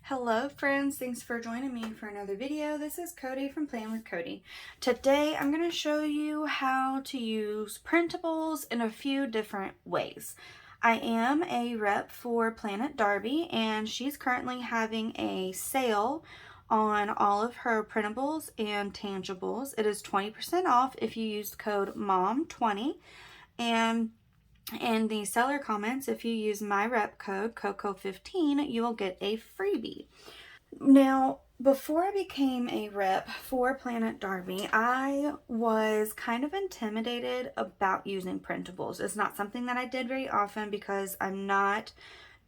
Hello friends, thanks for joining me for another video. This is Cody from Plan with Cody. Today I'm going to show you how to use printables in a few different ways. I am a rep for Planet Darby and she's currently having a sale on all of her printables and tangibles. It is 20% off if you use the code MOM20, and in the seller comments, if you use my rep code COCO15, you will get a freebie. Now, before I became a rep for Planet Darby, I was kind of intimidated about using printables. It's not something that I did very often because I'm not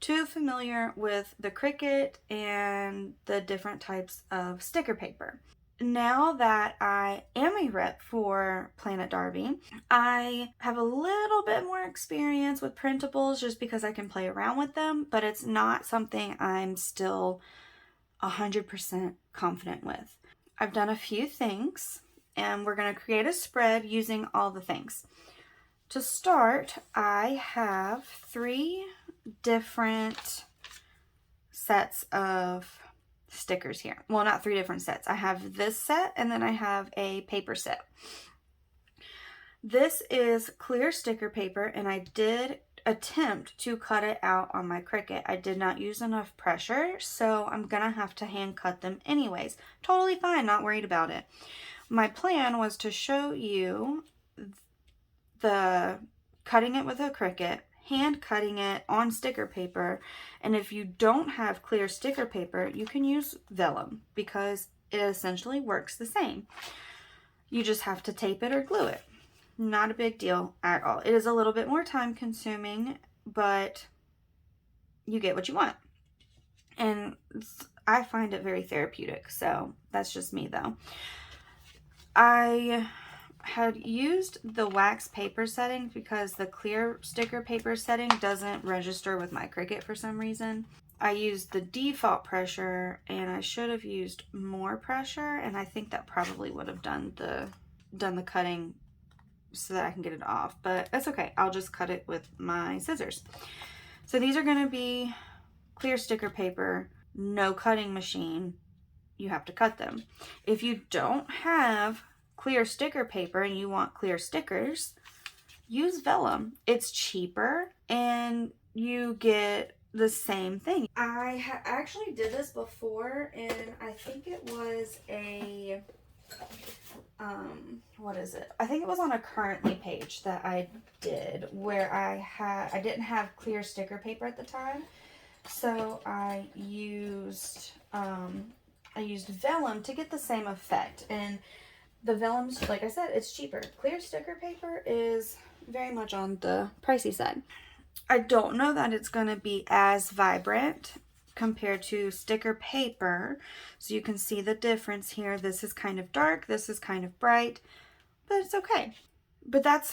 too familiar with the Cricut and the different types of sticker paper. Now that I am a rep for Planet Darby, I have a little bit more experience with printables just because I can play around with them, but it's not something I'm still 100% confident with. I've done a few things and we're going to create a spread using all the things. To start, I have 3 different sets of stickers here. Well, not 3 different sets. I have this set and then I have a paper set. This is clear sticker paper and I did attempt to cut it out on my Cricut. I did not use enough pressure, so I'm gonna have to hand cut them anyways. Totally fine, not worried about it. My plan was to show you the cutting it with a Cricut, hand cutting it on sticker paper, and if you don't have clear sticker paper, you can use vellum because it essentially works the same. You just have to tape it or glue it. Not a big deal at all. It is a little bit more time consuming, but you get what you want. And I find it very therapeutic, so that's just me though. I had used the wax paper setting because the clear sticker paper setting doesn't register with my Cricut for some reason. I used the default pressure and I should have used more pressure, and I think that probably would have done the cutting so that I can get it off, but that's okay. I'll just cut it with my scissors. So these are going to be clear sticker paper, no cutting machine. You have to cut them. If you don't have clear sticker paper and you want clear stickers, use vellum. It's cheaper and you get the same thing. I actually did this before and I think it was a what is it? I think it was on a Currently page that I did where I didn't have clear sticker paper at the time, so I used vellum to get the same effect. And the vellum's, like I said, it's cheaper. Clear sticker paper is very much on the pricey side. I don't know that it's going to be as vibrant compared to sticker paper, so you can see the difference here. This is kind of dark, this is kind of bright, but it's okay. But that's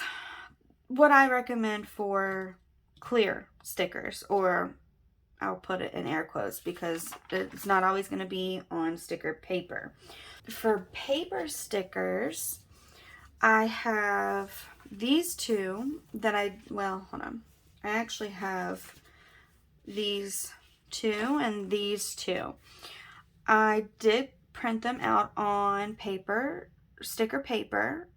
what I recommend for clear stickers, or I'll put it in air quotes because it's not always going to be on sticker paper. For paper stickers, I have these 2 that well, hold on. I actually have these 2 and these 2. I did print them out on paper, sticker paper,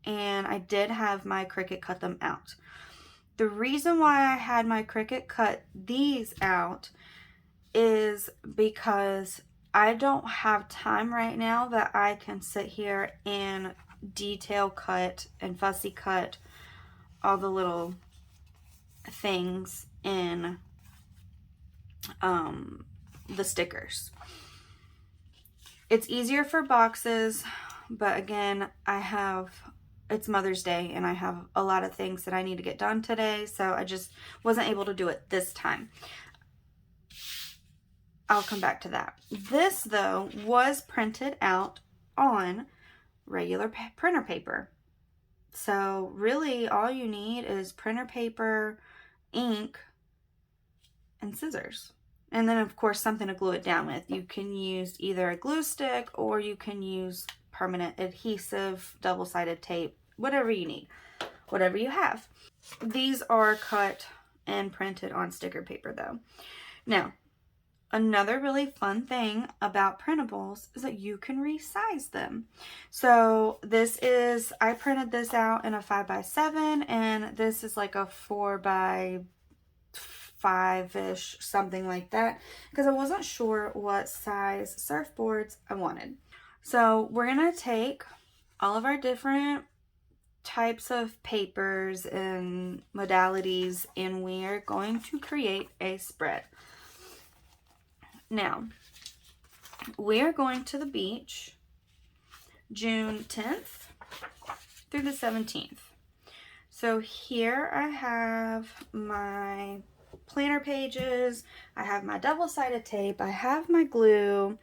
and I did have my Cricut cut them out. The reason why I had my Cricut cut these out is because I don't have time right now that I can sit here and detail cut and fussy cut all the little things in the stickers. It's easier for boxes, but again, it's Mother's Day and I have a lot of things that I need to get done today, so I just wasn't able to do it this time. I'll come back to that. This though was printed out on regular printer paper. So really all you need is printer paper, ink, and scissors. And then of course something to glue it down with. You can use either a glue stick or you can use permanent adhesive, double-sided tape, whatever you need, whatever you have. These are cut and printed on sticker paper though. Now, another really fun thing about printables is that you can resize them. So this is, I printed this out in a 5x7, and this is like a 4x5-ish, something like that, because I wasn't sure what size surfboards I wanted. So we're gonna take all of our different types of papers and modalities, and we are going to create a spread. Now, we are going to the beach June 10th through the 17th. So here I have my planner pages, I have my double-sided tape, I have my glue,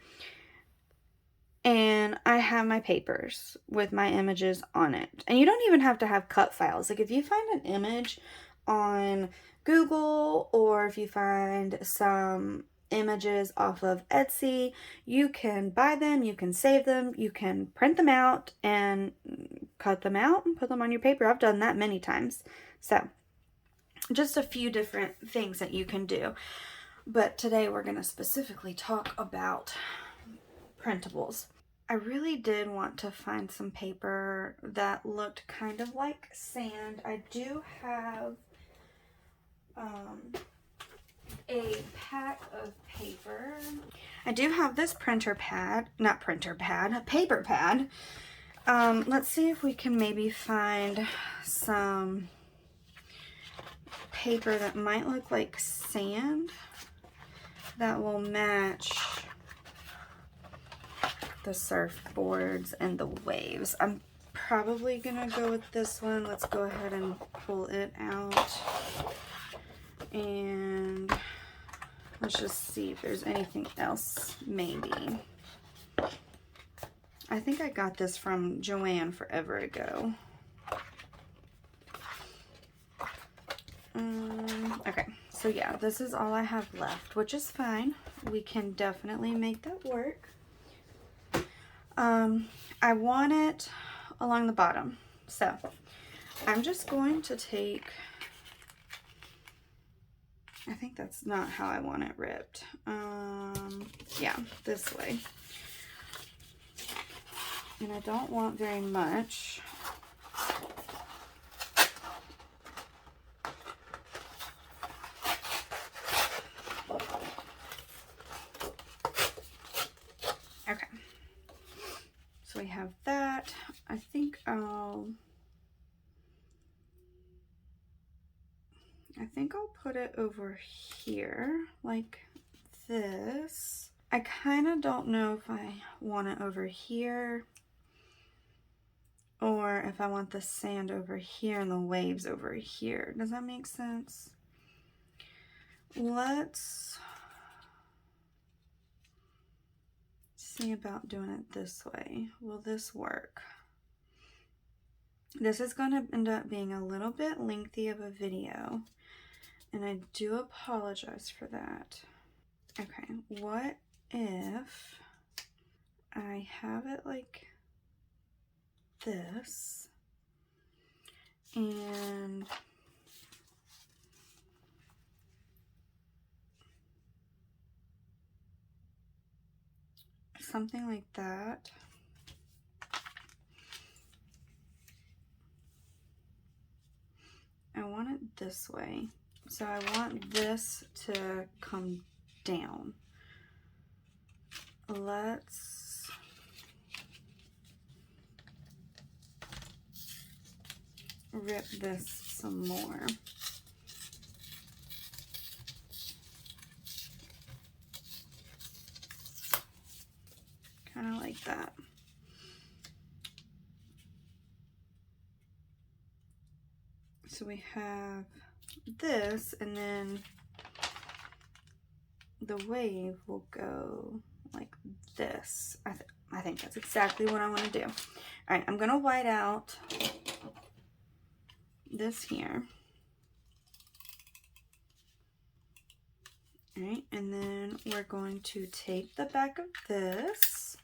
and I have my papers with my images on it. And you don't even have to have cut files. Like if you find an image on Google, or if you find some images off of Etsy, you can buy them, you can save them, you can print them out and cut them out and put them on your paper. I've done that many times. So just a few different things that you can do. But today we're going to specifically talk about printables. I really did want to find some paper that looked kind of like sand. I do have a pack of paper. I do have this paper pad. Let's see if we can maybe find some paper that might look like sand that will match the surfboards and the waves. I'm probably gonna go with this one. Let's go ahead and pull it out, and let's just see if there's anything else. Maybe. I think I got this from Joanne forever ago. Okay, so yeah, this is all I have left, which is fine. We can definitely make that work. I want it along the bottom, so I'm just going to take, I think that's not how I want it ripped. Yeah, this way. And I don't want very much. Okay. So we have that. I think I'll put it over here like this. I kind of don't know if I want it over here or if I want the sand over here and the waves over here. Does that make sense? Let's see about doing it this way. Will this work? This is going to end up being a little bit lengthy of a video, and I do apologize for that. Okay, what if I have it like this, and something like that. I want it this way. So I want this to come down. Let's rip this some more. Kind of like that. So we have this, and then the wave will go like this. I think that's exactly what I want to do. All right, I'm going to white out this here. All right, and then we're going to take the back of this.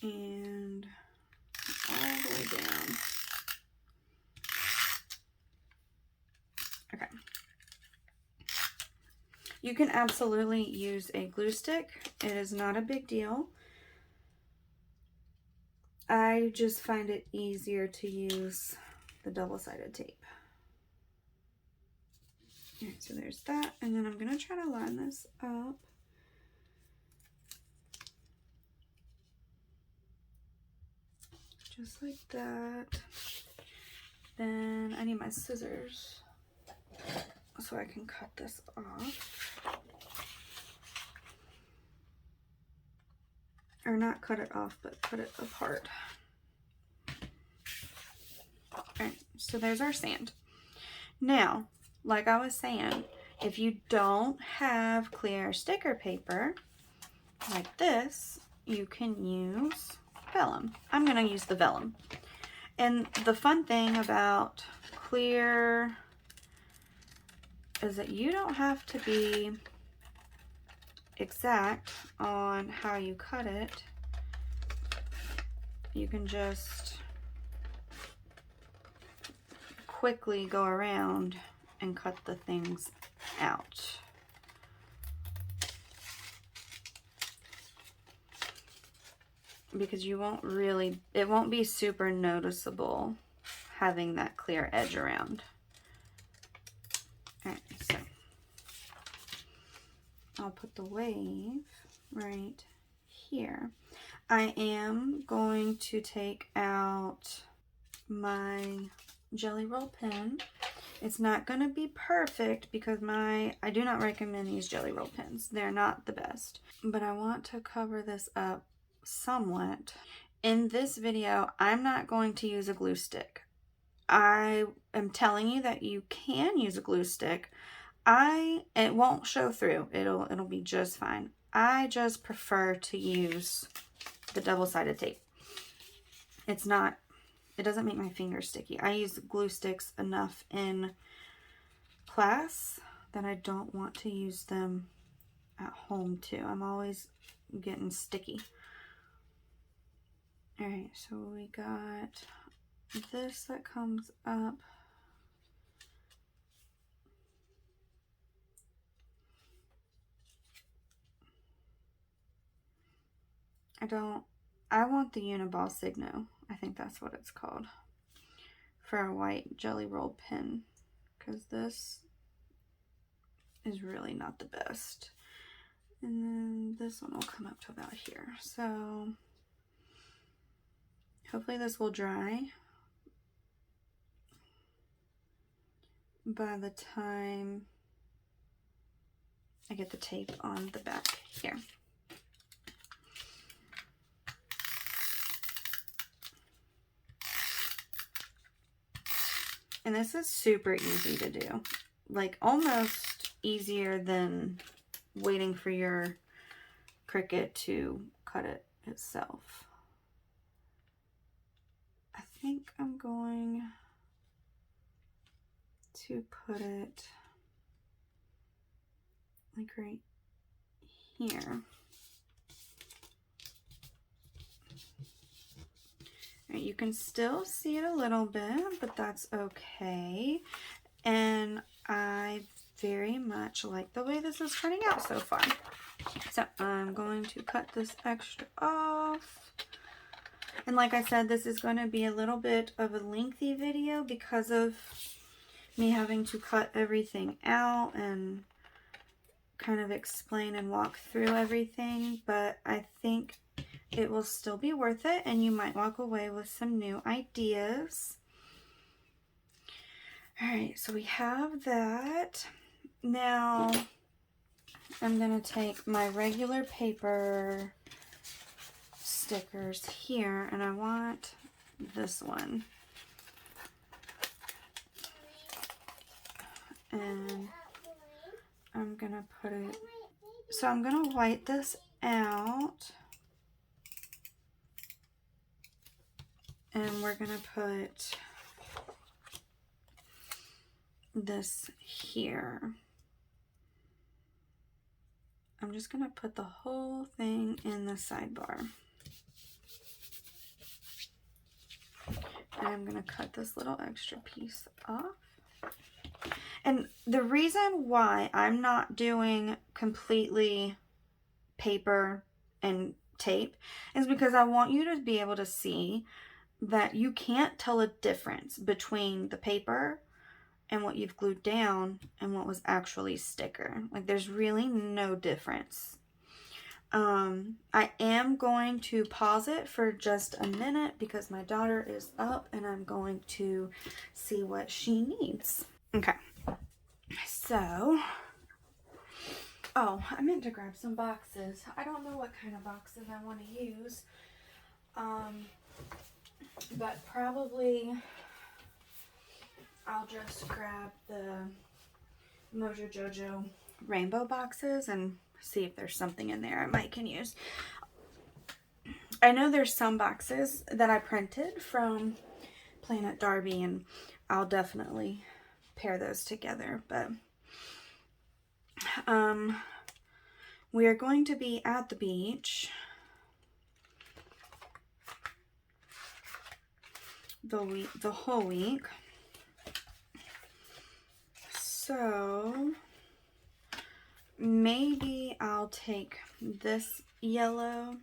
And You can absolutely use a glue stick. It is not a big deal. I just find it easier to use the double-sided tape. Alright, so there's that, and then I'm going to try to line this up. Just like that. Then I need my scissors so I can cut this off. Or not cut it off, but cut it apart. Alright, so there's our sand. Now, like I was saying, if you don't have clear sticker paper like this, you can use vellum. I'm going to use the vellum. And the fun thing about clear is that you don't have to be exact on how you cut it. You can just quickly go around and cut the things out. Because you won't really, it won't be super noticeable having that clear edge around. Alright, so I'll put the wave right here. I am going to take out my jelly roll pen. It's not going to be perfect because I do not recommend these jelly roll pens. They're not the best. But I want to cover this up somewhat. In this video, I'm not going to use a glue stick. I am telling you that you can use a glue stick. It won't show through. It'll be just fine. I just prefer to use the double-sided tape. It doesn't make my fingers sticky. I use glue sticks enough in class that I don't want to use them at home too. I'm always getting sticky. Alright, so we got this that comes up. I want the Uniball Signo. I think that's what it's called. For a white jelly roll pen. Because this is really not the best. And then this one will come up to about here. So hopefully this will dry by the time I get the tape on the back here. And this is super easy to do. Like almost easier than waiting for your Cricut to cut it itself. I think I'm going to put it like right here. You can still see it a little bit, but that's okay. And I very much like the way this is turning out so far. So I'm going to cut this extra off. And like I said, this is going to be a little bit of a lengthy video because of me having to cut everything out and kind of explain and walk through everything. But I think it will still be worth it, and you might walk away with some new ideas. Alright, so we have that. Now, I'm going to take my regular paper stickers here, and I want this one. And I'm going to put it, so I'm going to white this out. And we're going to put this here. I'm just going to put the whole thing in the sidebar. And I'm going to cut this little extra piece off. And the reason why I'm not doing completely paper and tape is because I want you to be able to see that you can't tell a difference between the paper and what you've glued down and what was actually sticker. Like, there's really no difference. I am going to pause it for just a minute because my daughter is up and I'm going to see what she needs. Okay, so, oh, I meant to grab some boxes. I don't know what kind of boxes I want to use, but probably I'll just grab the Mojo Jojo rainbow boxes and see if there's something in there I might can use. I know there's some boxes that I printed from Planet Darbi, and I'll definitely pair those together, but we are going to be at the beach the whole week, so maybe I'll take this yellow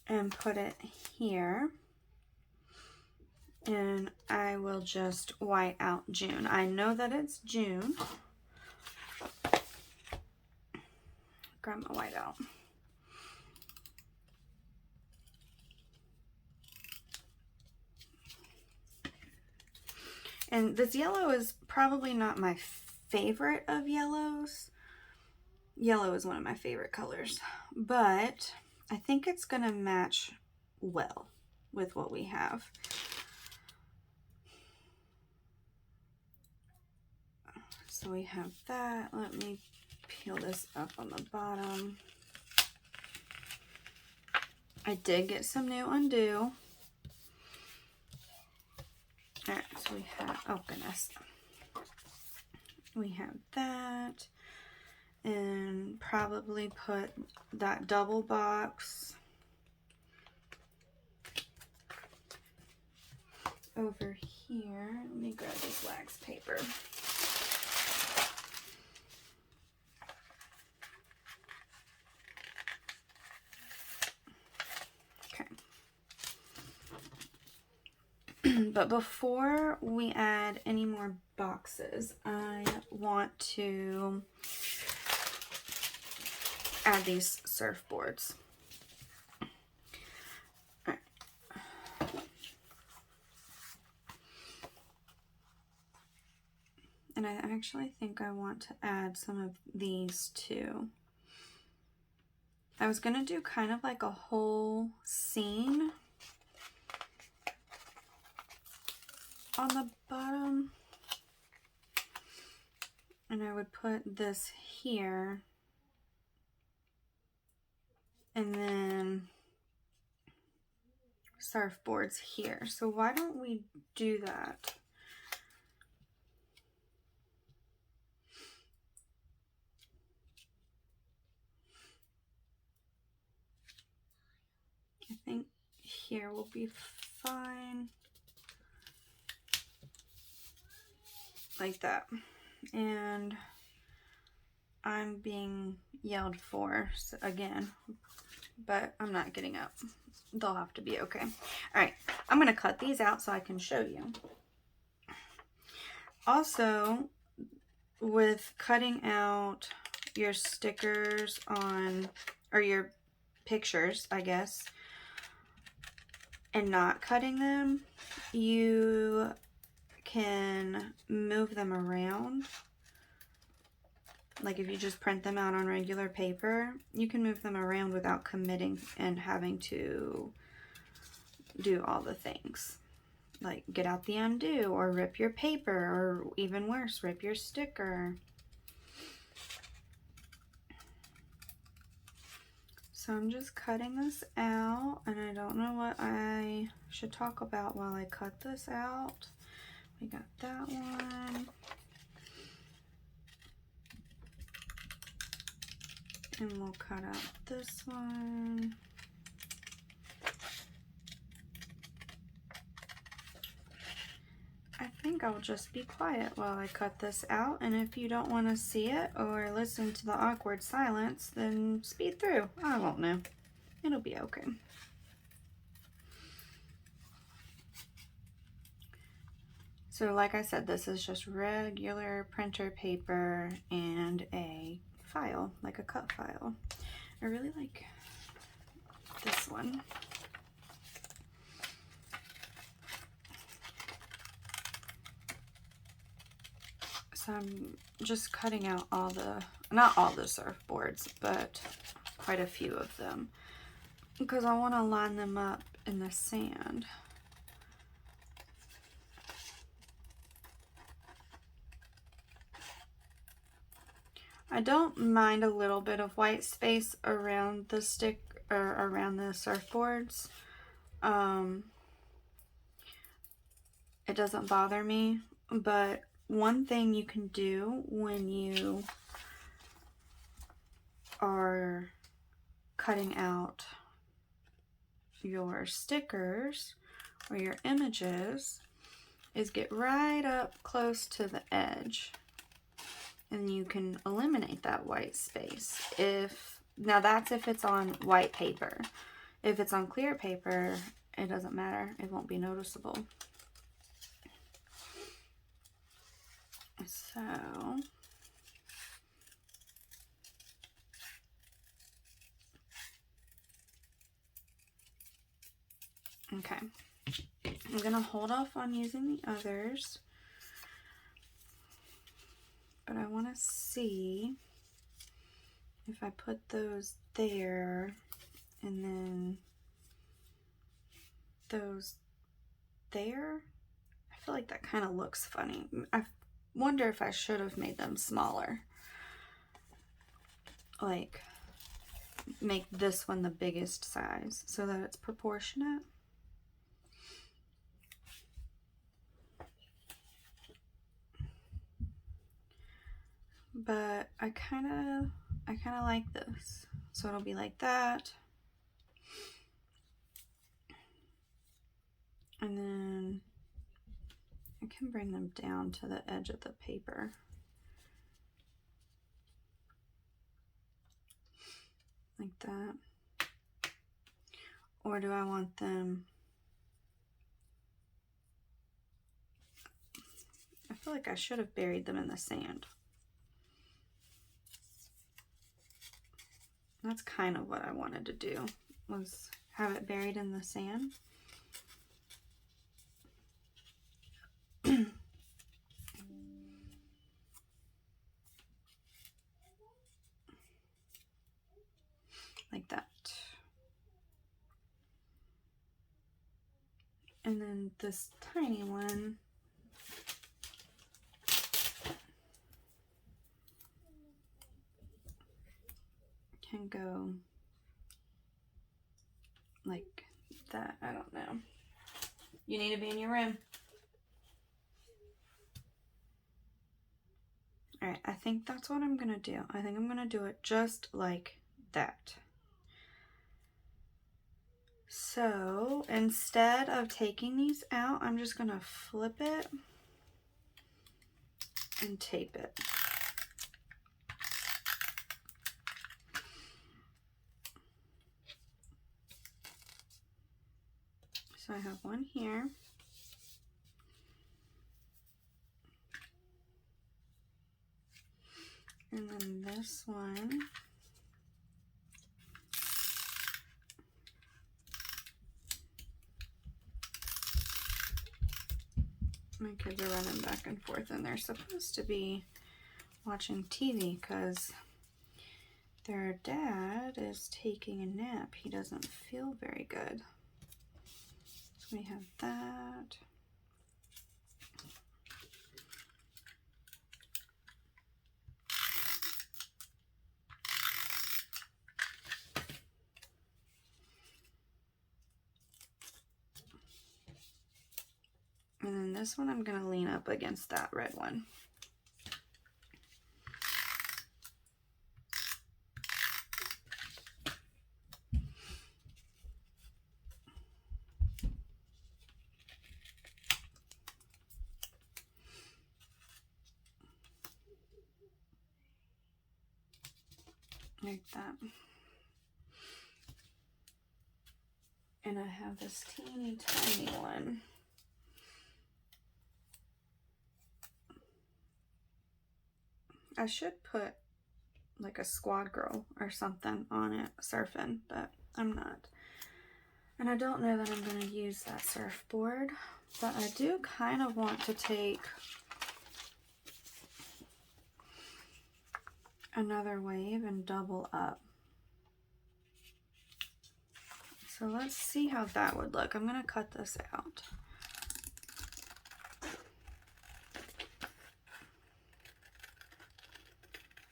and put it here, and I will just white out June. I know that it's June. Grab my white out. And this yellow is probably not my favorite of yellows. Yellow is one of my favorite colors, but I think it's gonna match well with what we have. So we have that. Let me peel this up on the bottom. I did get some new undo. All right, so we have, oh goodness. We have that, and probably put that double box over here. Let me grab this wax paper. But before we add any more boxes, I want to add these surfboards. All right. And I actually think I want to add some of these too. I was gonna do kind of like a whole scene on the bottom, and I would put this here, and then surfboards here. So why don't we do that? I think here will be fine. Like that. And I'm being yelled for again, but I'm not getting up. They'll have to be okay. All right, I'm gonna cut these out so I can show you. Also, with cutting out your stickers on, or your pictures, I guess, and not cutting them, you can move them around. Like if you just print them out on regular paper, you can move them around without committing and having to do all the things. Like get out the undo, or rip your paper, or even worse, rip your sticker. So I'm just cutting this out, and I don't know what I should talk about while I cut this out. We got that one. And we'll cut out this one. think I'll just be quiet while I cut this out, and if you don't want to see it or listen to the awkward silence, then speed through. I won't know. It'll be okay. So like I said, this is just regular printer paper and a file, like a cut file. I really like this one. So I'm just cutting out all the, not all the surfboards, but quite a few of them, because I want to line them up in the sand. I don't mind a little bit of white space around the stick or around the surfboards. It doesn't bother me, but one thing you can do when you are cutting out your stickers or your images is get right up close to the edge, and you can eliminate that white space. Now that's if it's on white paper. If it's on clear paper, it doesn't matter. It won't be noticeable. So okay, I'm gonna hold off on using the others, but I want to see if I put those there and then those there. I feel like that kind of looks funny. I wonder if I should have made them smaller. Like, make this one the biggest size so that it's proportionate. But I kind of like this. So it'll be like that. And then I can bring them down to the edge of the paper. Like that. Or do I want them? I feel like I should have buried them in the sand. That's kind of what I wanted to do, was have it buried in the sand. Like that. And then this tiny one can go like that. I don't know. You need to be in your room. All right, I think that's what I'm gonna do. I think I'm gonna do it just like that. So instead of taking these out, I'm just gonna flip it and tape it. So I have one here. And then this one. My kids are running back and forth and they're supposed to be watching TV because their dad is taking a nap. He doesn't feel very good. So we have that. And then this one I'm going to lean up against that red one. like that. And I have this teeny tiny one. I should put like a squad girl or something on it surfing, but I'm not. And I don't know that I'm going to use that surfboard, but I do kind of want to take another wave and double up. So let's see how that would look. I'm going to cut this out.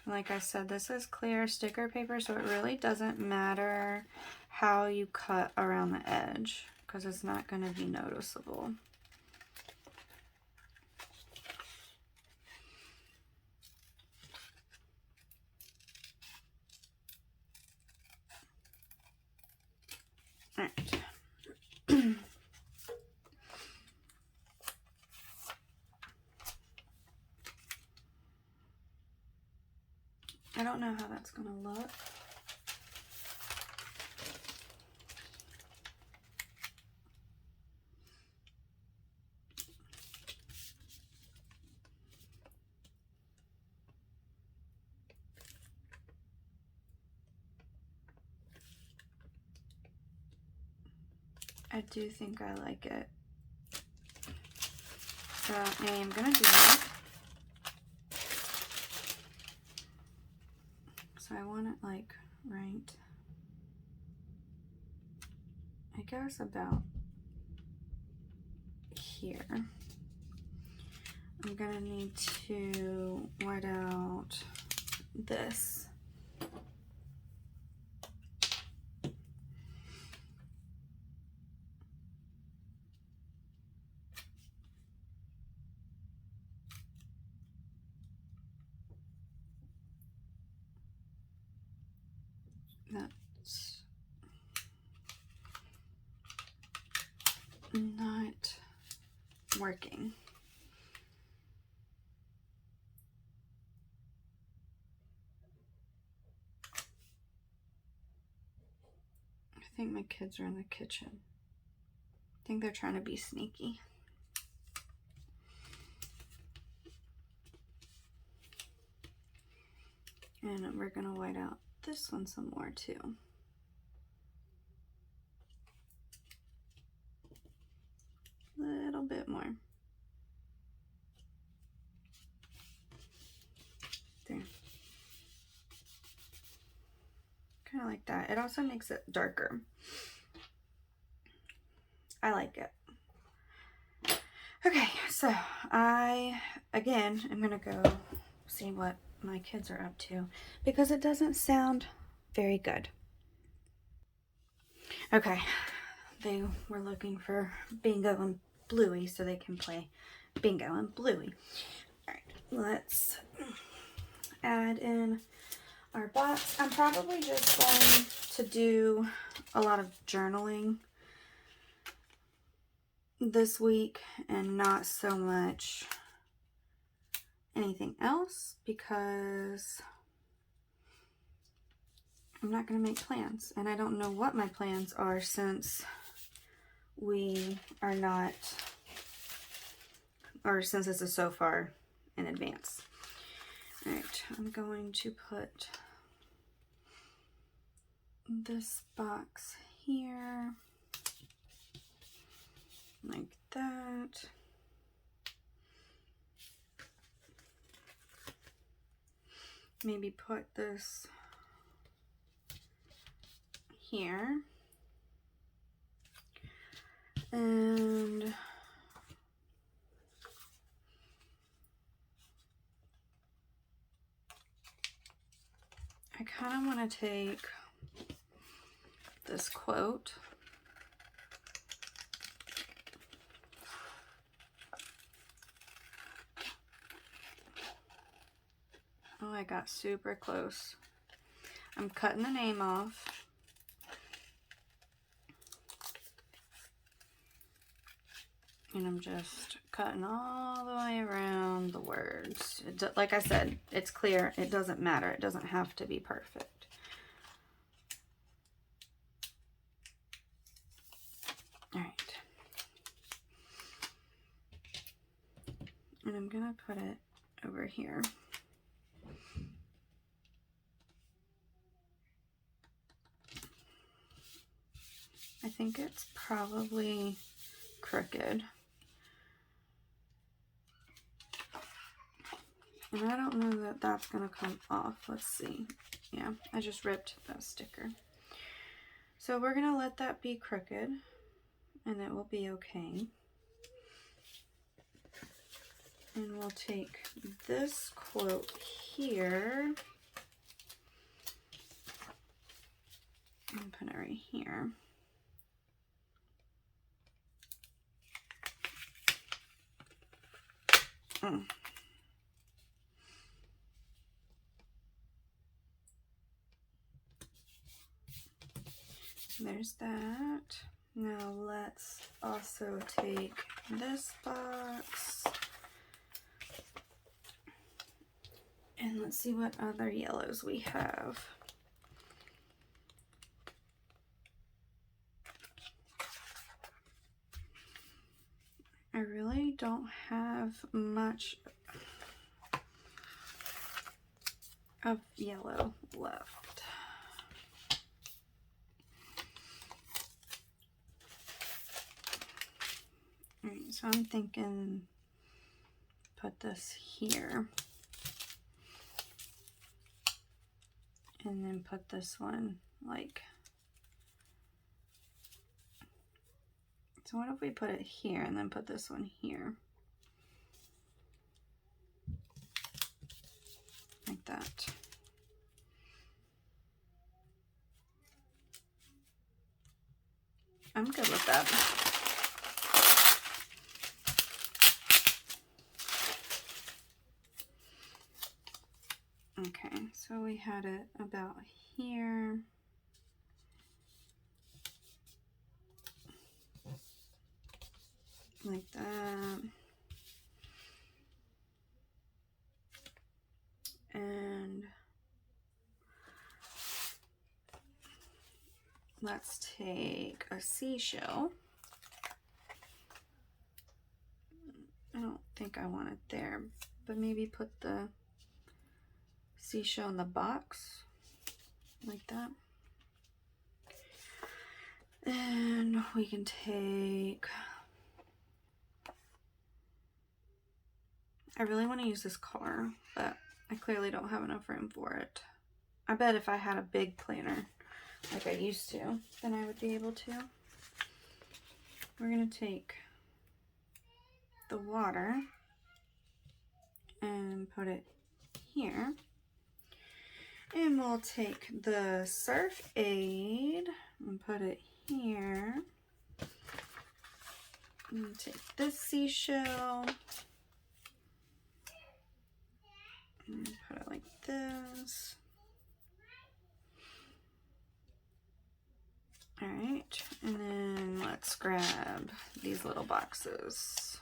Like I said, this is clear sticker paper, so it really doesn't matter how you cut around the edge because it's not going to be noticeable. All right. I don't know how that's going to look. I do think I like it. So I am going to do it. So I want it like right, I guess about here. I'm gonna need to white out this. That's not working. I think my kids are in the kitchen. I think they're trying to be sneaky. And we're gonna white out this one some more too. A little bit more. There. Kind of like that. It also makes it darker. I like it. Okay, so again, I'm gonna go see what my kids are up to because it doesn't sound very good. Okay, they were looking for Bingo and Bluey so they can play Bingo and Bluey. All right, let's add in our box. I'm probably just going to do a lot of journaling this week and not so much anything else because I'm not going to make plans and I don't know what my plans are since we are not, or since this is so far in advance. All right, I'm going to put this box here like that. Maybe put this here. And I kind of want to take this quote oh, I got super close. I'm cutting the name off. And I'm just cutting all the way around the words. Like I said, it's clear. It doesn't matter. It doesn't have to be perfect. And I'm gonna put it over here. I think it's probably crooked. And I don't know that that's gonna come off. Let's see. Yeah, I just ripped that sticker. So we're gonna let that be crooked and it will be okay. And we'll take this quote here and put it right here. There's that. Now let's also take this box and let's see what other yellows we have. I really don't have much of yellow left. Alright, so I'm thinking put this here. And then put this one like, so what if we put it here and then put this one here? Like that. I'm good with that. Okay, so we had it about here. Like that. And let's take a seashell. I don't think I want it there, but maybe put the seashell in the box like that. And we can take, I really want to use this car, but I clearly don't have enough room for it. I bet if I had a big planner like I used to, then I would be able to. We're going to take the water and put it here. And we'll take the Surf Aid and put it here. And take this seashell and put it like this. All right, and then let's grab these little boxes.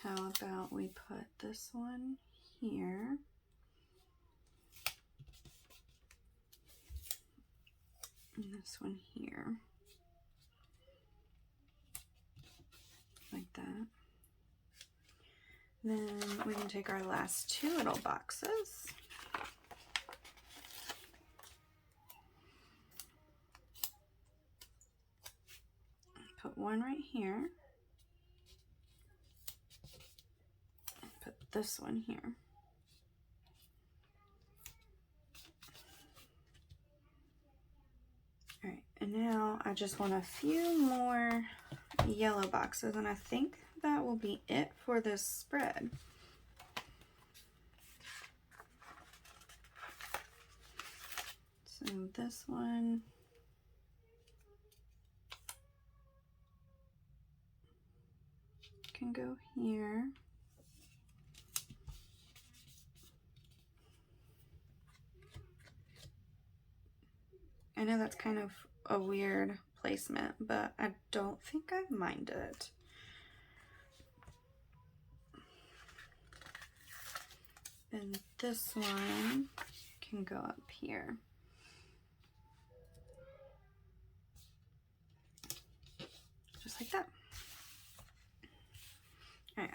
How about we put this one here? And this one here. Like that. Then we can take our last two little boxes. Put one right here. Put this one here. All right, and now I just want a few more yellow boxes, and I think that will be it for this spread. So this one, can go here. I know that's kind of a weird placement, but I don't think I mind it. And this one can go up here.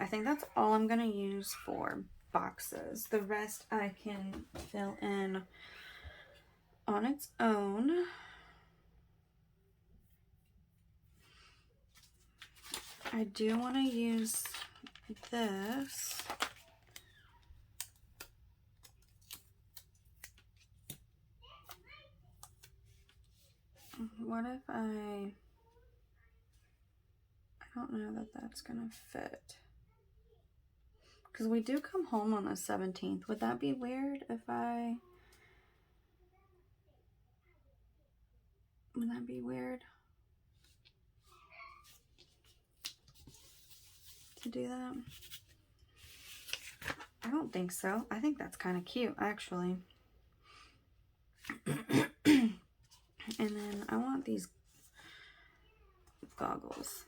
I think that's all I'm going to use for boxes. The rest I can fill in on its own. I do want to use this. What if I don't know that that's gonna fit. Because we do come home on the 17th. Would that be weird if would that be weird to do that? I don't think so. I think that's kind of cute, actually. And then I want these goggles.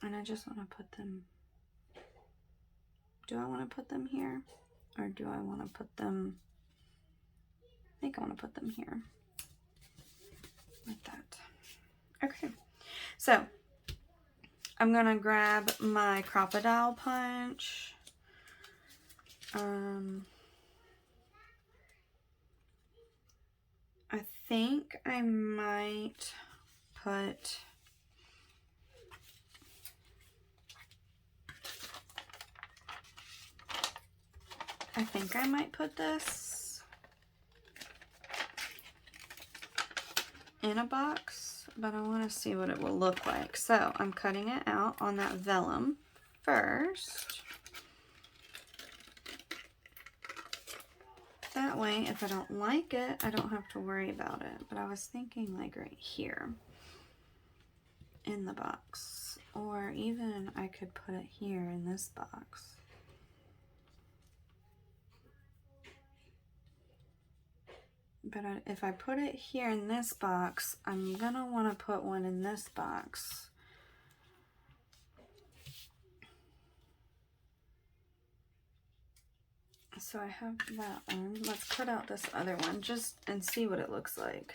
And I just want to put them, do I want to put them here? Or do I want to put them, I think I want to put them here. Like that. Okay. So, I'm going to grab my crocodile punch. I think I might put this in a box, but I want to see what it will look like. So I'm cutting it out on that vellum first. That way, if I don't like it, I don't have to worry about it. But I was thinking like right here in the box, or even I could put it here in this box. But if I put it here in this box, I'm gonna want to put one in this box. So I have that one. Let's cut out this other one just and see what it looks like.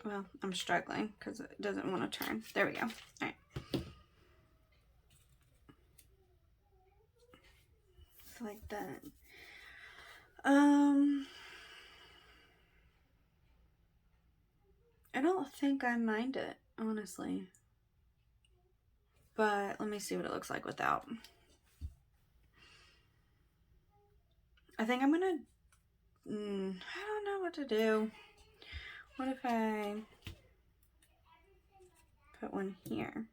Well, I'm struggling because it doesn't want to turn. There we go. All right. Like that. I don't think I mind it, honestly. But let me see what it looks like without. I think I'm gonna, I don't know what to do. What if I put one here?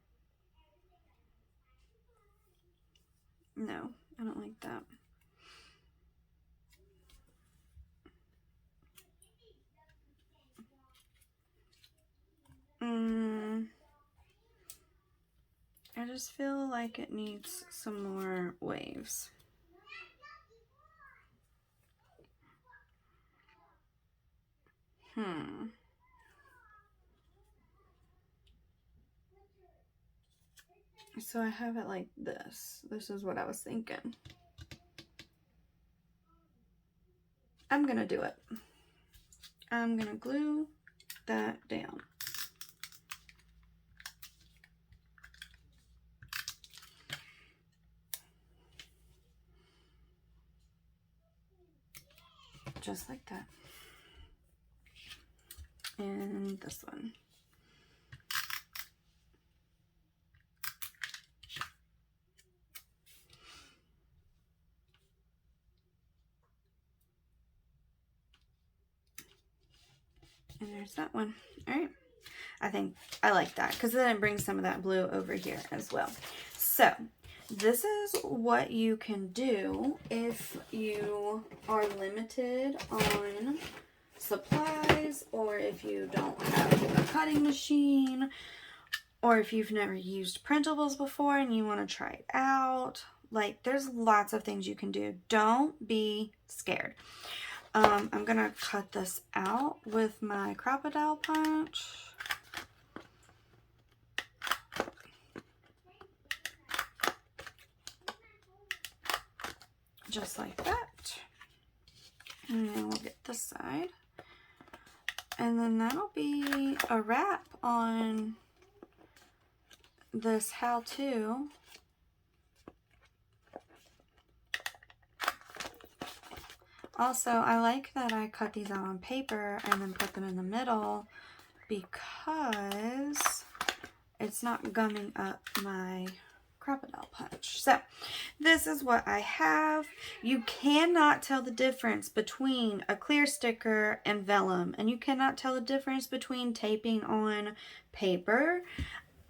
No, I don't like that. I just feel like it needs some more waves. So I have it like this. This is what I was thinking. I'm gonna do it. I'm gonna glue that down. Just like that. And this one. And there's that one. All right. I think I like that because then it brings some of that blue over here as well. So this is what you can do if you are limited on supplies, or if you don't have a cutting machine, or if you've never used printables before and you want to try it out. Like, there's lots of things you can do. Don't be scared. I'm gonna cut this out with my crocodile punch. Just like that. And then we'll get this side. And then that'll be a wrap on this how-to. Also, I like that I cut these out on paper and then put them in the middle because it's not gumming up my crocodile punch. So this is what I have. You cannot tell the difference between a clear sticker and vellum, and you cannot tell the difference between taping on paper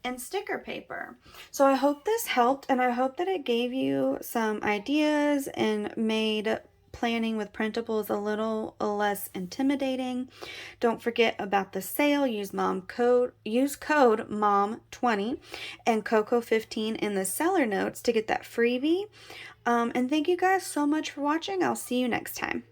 and sticker paper. So I hope this helped, and I hope that it gave you some ideas and made planning with printables a little less intimidating. Don't forget about the sale. Use code MOM20 and Coco15 in the seller notes to get that freebie. And thank you guys so much for watching. I'll see you next time.